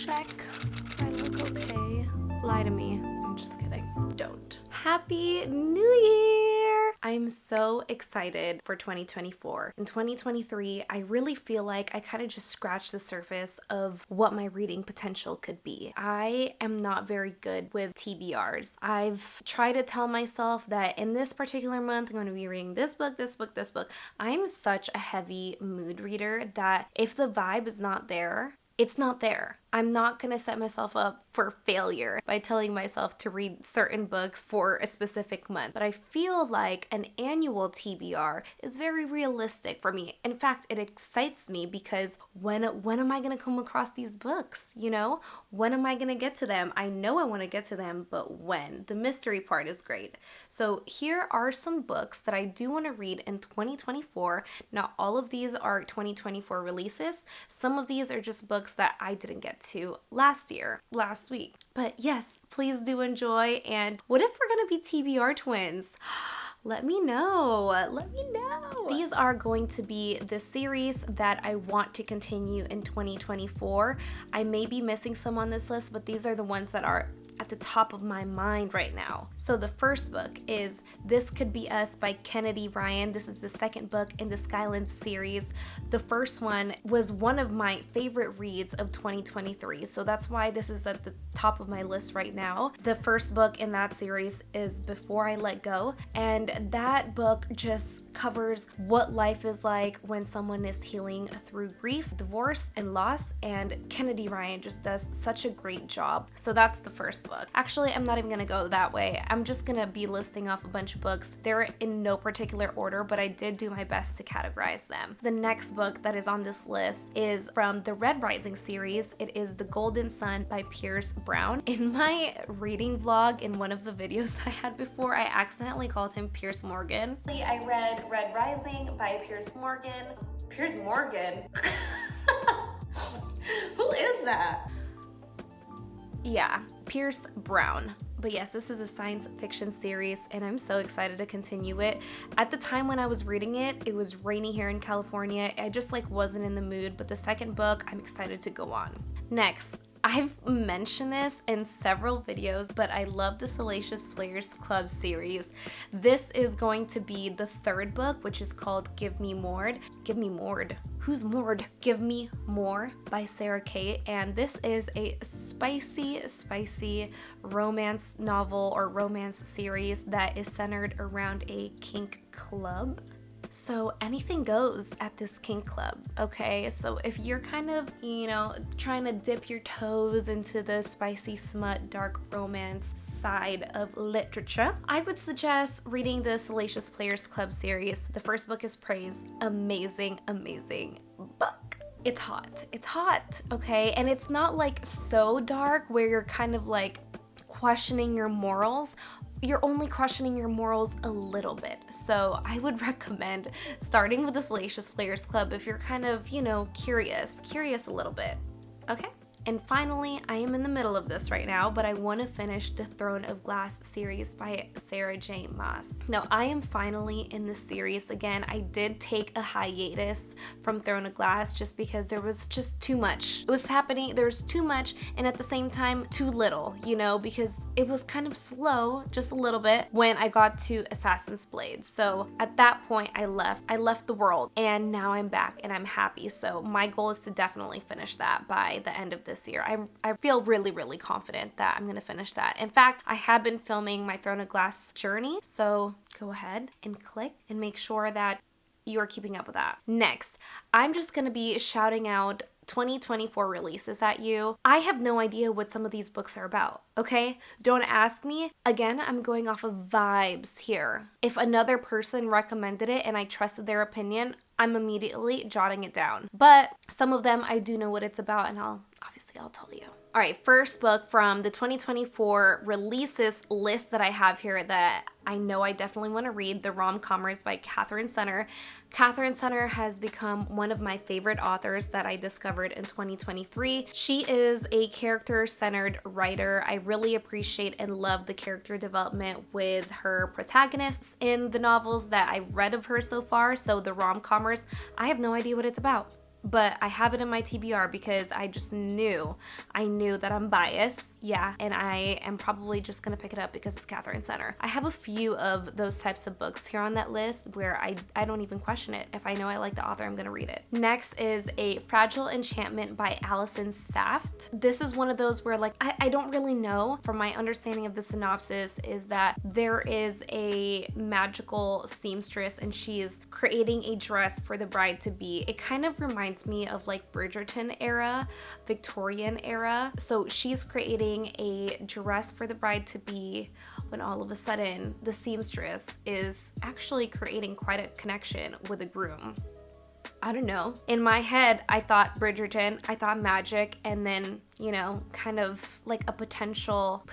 check if I look okay. Lie to me. I'm just kidding. Don't. Happy New Year! I'm so excited for 2024. In 2023, I really feel like I kind of just scratched the surface of what my reading potential could be. I am not very good with TBRs. I've tried to tell myself that in this particular month, I'm going to be reading this book, this book, this book. I'm such a heavy mood reader that if the vibe is not there, it's not there. I'm not going to set myself up for failure by telling myself to read certain books for a specific month. But I feel like an annual TBR is very realistic for me. In fact, it excites me because when am I going to come across these books? You know, when am I going to get to them? I know I want to get to them, but when? The mystery part is great. So here are some books that I do want to read in 2024. Now, all of these are 2024 releases. Some of these are just books that I didn't get to last week. But yes, please do enjoy. And what if we're gonna be TBR twins? Let me know. These are going to be the series that I want to continue in 2024. I may be missing some on this list, but these are the ones that are at the top of my mind right now. So the first book is This Could Be Us by Kennedy Ryan. This is the second book in the Skylands series. The first one was one of my favorite reads of 2023, so that's why this is at the top of my list right now. The first book in that series is Before I Let Go, and that book just covers what life is like when someone is healing through grief, divorce, and loss, and Kennedy Ryan just does such a great job. So that's the first book. Actually, I'm not even gonna go that way. I'm just gonna be listing off a bunch of books. They're in no particular order, but I did do my best to categorize them. The next book that is on this list is from the Red Rising series. It is The Golden Sun by Pierce Brown. In my reading vlog, in one of the videos that I had before, I accidentally called him Pierce Morgan. I read Red Rising by Pierce Morgan. Pierce Morgan? Who is that? Yeah, Pierce Brown. But yes, this is a science fiction series and I'm so excited to continue it. At the time when I was reading it, it was rainy here in California. I just wasn't in the mood, but the second book, I'm excited to go on. Next, I've mentioned this in several videos, but I love the Salacious Players Club series. This is going to be the third book, which is called Give Me More. Give Me More. Who's Mord? Give Me More by Sarah Kate, and this is a spicy romance novel or romance series that is centered around a kink club. So anything goes at this kink club, okay? So if you're kind of, trying to dip your toes into the spicy smut, dark romance side of literature, I would suggest reading the Salacious Players Club series. The first book is praised. Amazing book. It's hot, okay? And it's not so dark where you're kind of questioning your morals. You're only questioning your morals a little bit. So I would recommend starting with the Salacious Players Club if you're kind of, curious a little bit. Okay? And finally, I am in the middle of this right now, but I want to finish the Throne of Glass series by Sarah J. Maas. Now, I am finally in the series again. I did take a hiatus from Throne of Glass just because there was just too much. It was happening, there was too much, and at the same time, too little, because it was kind of slow, just a little bit, when I got to Assassin's Blade. So at that point, I left the world, and now I'm back, and I'm happy. So my goal is to definitely finish that by the end of this year. I feel really confident that I'm going to finish that. In fact, I have been filming my Throne of Glass journey, so go ahead and click and make sure that you're keeping up with that. Next, I'm just going to be shouting out 2024 releases at you. I have no idea what some of these books are about, okay? Don't ask me. Again, I'm going off of vibes here. If another person recommended it and I trusted their opinion, I'm immediately jotting it down. But some of them I do know what it's about, and I'll tell you. All right, first book from the 2024 releases list that I have here that I know I definitely want to read, The Rom-Commers by Catherine Center. Catherine Center has become one of my favorite authors that I discovered in 2023. She is a character-centered writer. I really appreciate and love the character development with her protagonists in the novels that I've read of her so far. So The Rom-Commers, I have no idea what it's about. but I have it in my TBR because I just knew that I'm biased. Yeah, and I am probably just gonna pick it up because it's Catherine Center. I have a few of those types of books here on that list where I don't even question it. If I know I like the author, I'm gonna read it. Next is A Fragile Enchantment by Allison Saft. This is one of those where like I don't really know. From my understanding of the synopsis is that there is a magical seamstress and she is creating a dress for the bride-to-be. It kind of reminds me of like Bridgerton era, Victorian era. So she's creating a dress for the bride-to-be when all of a sudden the seamstress is actually creating quite a connection with a groom. I don't know. In my head, I thought Bridgerton, I thought magic, and then, you know, kind of like a potential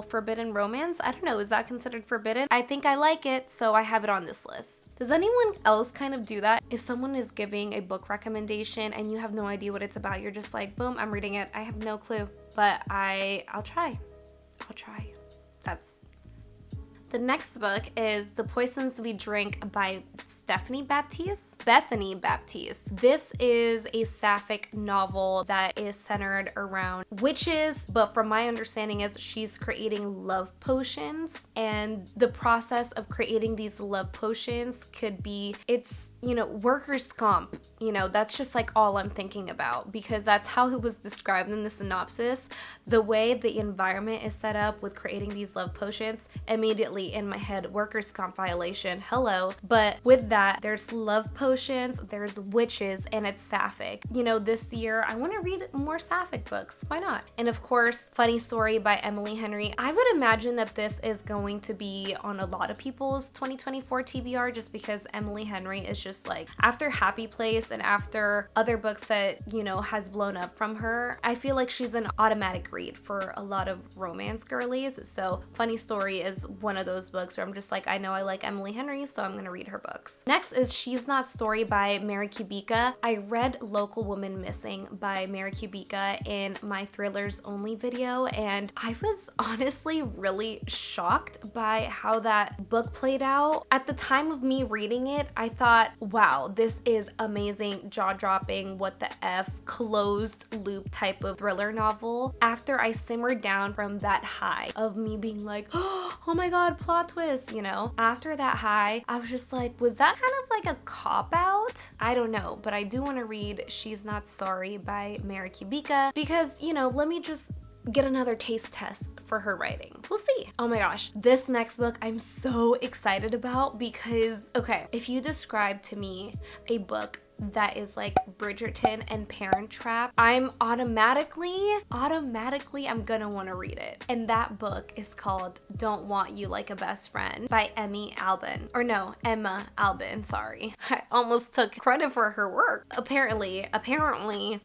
forbidden romance. I don't know. Is that considered forbidden? I think I like it, so I have it on this list. Does anyone else kind of do that? If someone is giving a book recommendation and you have no idea what it's about, you're just like, boom, I'm reading it. I have no clue, but I'll try. The next book is The Poisons We Drink by Bethany Baptiste. This is a sapphic novel that is centered around witches, but from my understanding is she's creating love potions, and the process of creating these love potions could be, it's, you know, workers' comp. You know, that's just like all I'm thinking about because that's how it was described in the synopsis. The way the environment is set up with creating these love potions, immediately in my head, workers' comp violation, hello. But with that, there's love potions, there's witches, and it's sapphic. You know, this year, I want to read more sapphic books. Why not? And of course, Funny Story by Emily Henry. I would imagine that this is going to be on a lot of people's 2024 TBR just because Emily Henry is just like, after Happy Place and after other books that, you know, has blown up from her, I feel like she's an automatic read for a lot of romance girlies. So Funny Story is one of those books where I'm just like, I know I like Emily Henry, so I'm gonna read her books. Next is She's Not Story by Mary Kubica. I read Local Woman Missing by Mary Kubica in my Thrillers Only video, and I was honestly really shocked by how that book played out. At the time of me reading it, I thought, wow, this is amazing, jaw-dropping, what the F, closed loop type of thriller novel. After I simmered down from that high of me being like, oh my god, plot twist, you know? After that high, I was just like, was that kind of like a cop-out? I don't know, but I do want to read She's Not Sorry by Mary Kubica because, you know, let me just get another taste test for her writing. We'll see. Oh my gosh, this next book I'm so excited about because, okay, if you describe to me a book that is like Bridgerton and Parent Trap, I'm automatically I'm gonna want to read it. And that book is called Don't Want You Like a Best Friend by Emma Albin, sorry. I almost took credit for her work. Apparently,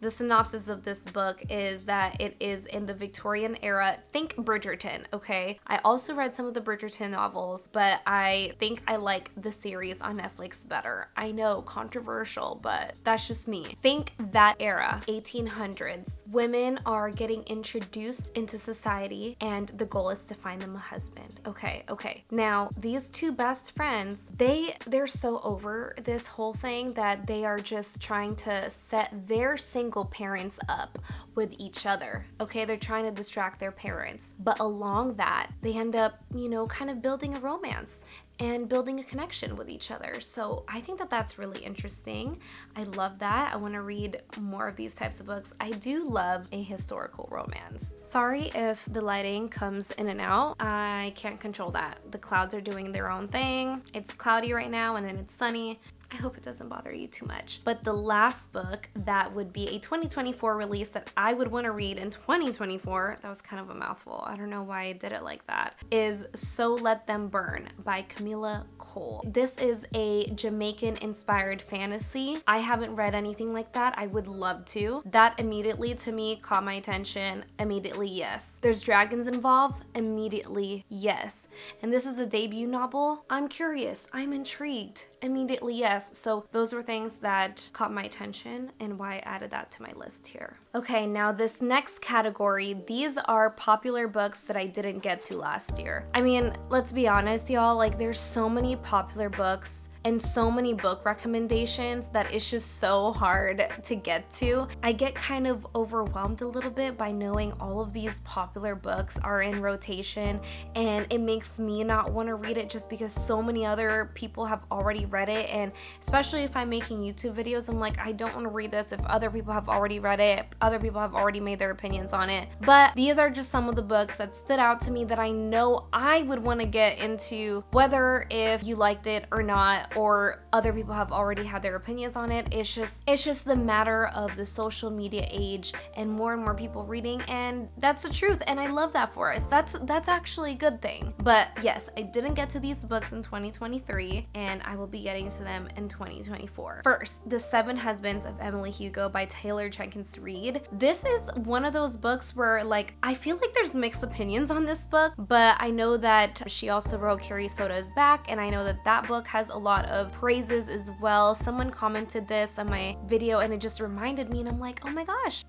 the synopsis of this book is that it is in the Victorian era. Think Bridgerton, okay? I also read some of the Bridgerton novels, but I think I like the series on Netflix better. I know, controversial, but that's just me. Think that era, 1800s. Women are getting introduced into society and the goal is to find them a husband. Okay. Now, these two best friends, they're so over this whole thing that they are just trying to set their single parents up with each other. Okay, they're trying to distract their parents. But along that, they end up, you know, kind of building a romance and building a connection with each other. So I think that that's really interesting. I love that. I want to read more of these types of books. I do love a historical romance. Sorry if the lighting comes in and out. I can't control that. The clouds are doing their own thing. It's cloudy right now and then it's sunny. I hope it doesn't bother you too much. But the last book that would be a 2024 release that I would want to read in 2024, that was kind of a mouthful, I don't know why I did it like that, is So Let Them Burn by Camilla Cole. This is a Jamaican-inspired fantasy. I haven't read anything like that. I would love to. That immediately to me caught my attention. Immediately, yes. There's dragons involved? Immediately, yes. And this is a debut novel? I'm curious. I'm intrigued. Immediately, yes. So those were things that caught my attention and why I added that to my list here. Okay, now this next category, these are popular books that I didn't get to last year. I mean, let's be honest, y'all, like there's so many popular books and so many book recommendations that it's just so hard to get to. I get kind of overwhelmed a little bit by knowing all of these popular books are in rotation, and it makes me not want to read it just because so many other people have already read it. And especially if I'm making YouTube videos, I'm like, I don't want to read this if other people have already read it, other people have already made their opinions on it. But these are just some of the books that stood out to me that I know I would want to get into, whether if you liked it or not, or other people have already had their opinions on it. It's just the matter of the social media age and more people reading, and that's the truth, and I love that for us. That's actually a good thing. But yes, I didn't get to these books in 2023, and I will be getting to them in 2024. First, The Seven Husbands of Emily Hugo by Taylor Jenkins Reid. This is one of those books where, like, I feel like there's mixed opinions on this book, but I know that she also wrote Carrie Soda is Back, and I know that that book has a lot of praises as well. Someone commented this on my video, and it just reminded me, and I'm like, oh my gosh,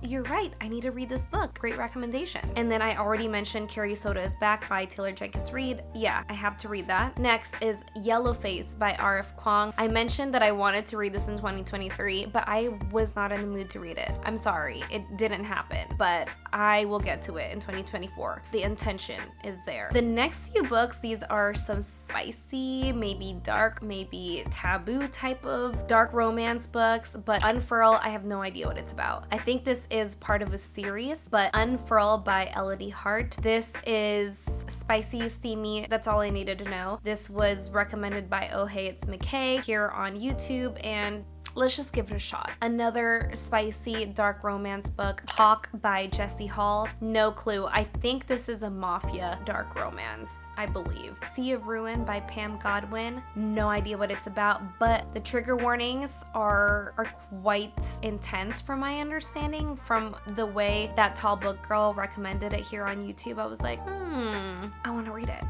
you're right, I need to read this book. Great recommendation. And then I already mentioned Carrie Soda is Back by Taylor Jenkins Reid. Yeah, I have to read that. Next is Yellowface by R.F. Kuang. I mentioned that I wanted to read this in 2023, but I was not in the mood to read it. I'm sorry, it didn't happen, but I will get to it in 2024. The intention is there. The next few books, these are some spicy, maybe dark, maybe taboo type of dark romance books, but Unfurl, I have no idea what it's about. I think this is part of a series, but Unfurl by Elodie Hart. This is spicy, steamy, that's all I needed to know. This was recommended by Oh Hey It's McKay here on YouTube, and let's just give it a shot. Another spicy dark romance book, Hawk by Jessie Hall. No clue. I think this is a mafia dark romance, I believe. Sea of Ruin by Pam Godwin. No idea what it's about, but the trigger warnings are quite intense from my understanding. From the way that Tall Book Girl recommended it here on YouTube, I was like, I want to read it.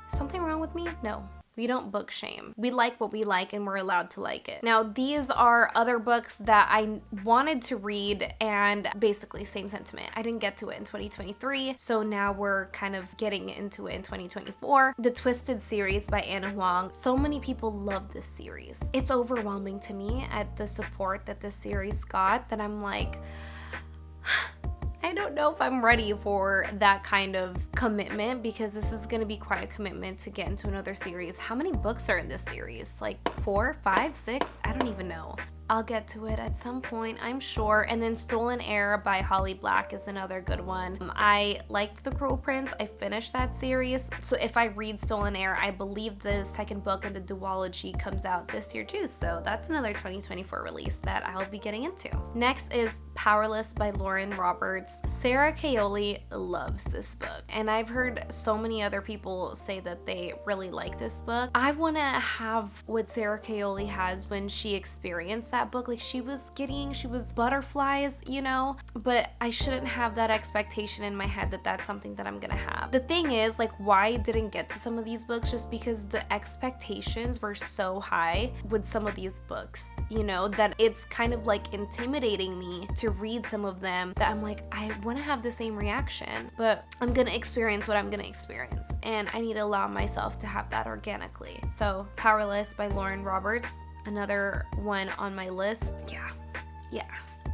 Something wrong with me? No. We don't book shame. We like what we like, and we're allowed to like it. Now, these are other books that I wanted to read, and basically same sentiment. I didn't get to it in 2023, so now we're kind of getting into it in 2024. The Twisted series by Anna Huang. So many people love this series. It's overwhelming to me at the support that this series got, that I'm like, I don't know if I'm ready for that kind of commitment, because this is going to be quite a commitment to get into another series. How many books are in this series? Like 4, 5, 6? I don't even know. I'll get to it at some point, I'm sure. And then Stolen Heir by Holly Black is another good one. I liked The Cruel Prince. I finished that series. So if I read Stolen Heir, I believe the second book in the duology comes out this year too. So that's another 2024 release that I'll be getting into. Next is Powerless by Lauren Roberts. Sarah Kaoli loves this book, and I've heard so many other people say that they really like this book. I want to have what Sarah Kaoli has when she experienced that book. Like, she was butterflies, you know, but I shouldn't have that expectation in my head that that's something that I'm gonna have. The thing is, like, why I didn't get to some of these books, just because the expectations were so high with some of these books, you know, that it's kind of like intimidating me to read some of them, that I'm like, I want to have the same reaction, but I'm gonna experience what I'm gonna experience, and I need to allow myself to have that organically. So Powerless by Lauren Roberts, another one on my list. Yeah.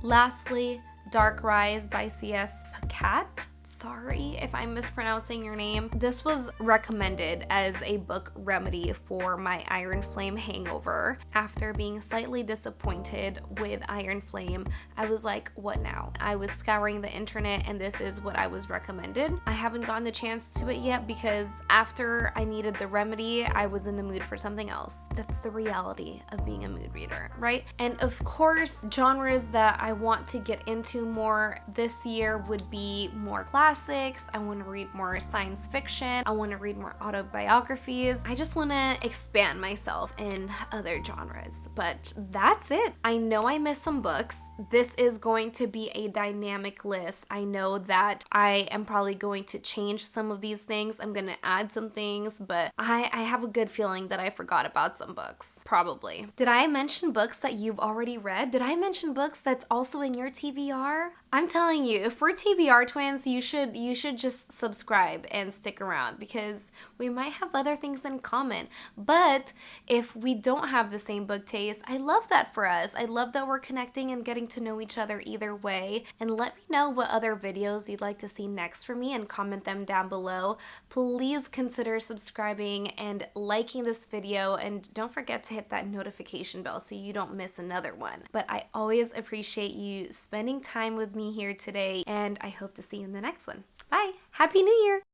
Lastly, Dark Rise by C.S. Pacat. Sorry if I'm mispronouncing your name. This was recommended as a book remedy for my Iron Flame hangover. After being slightly disappointed with Iron Flame, I was like, what now? I was scouring the internet, and this is what I was recommended. I haven't gotten the chance to it yet, because after I needed the remedy, I was in the mood for something else. That's the reality of being a mood reader, right? And of course, genres that I want to get into more this year would be more classics. I want to read more science fiction. I want to read more autobiographies. I just want to expand myself in other genres. But that's it. I know I missed some books. This is going to be a dynamic list. I know that I am probably going to change some of these things. I'm going to add some things, but I have a good feeling that I forgot about some books. Probably. Did I mention books that you've already read? Did I mention books that's also in your TBR? I'm telling you, if we're TBR twins, you you should just subscribe and stick around because we might have other things in common. But if we don't have the same book taste, I love that for us. I love that we're connecting and getting to know each other either way. And let me know what other videos you'd like to see next from me and comment them down below. Please consider subscribing and liking this video, and don't forget to hit that notification bell so you don't miss another one. But I always appreciate you spending time with me here today, and I hope to see you in the next one. Bye! Happy New Year!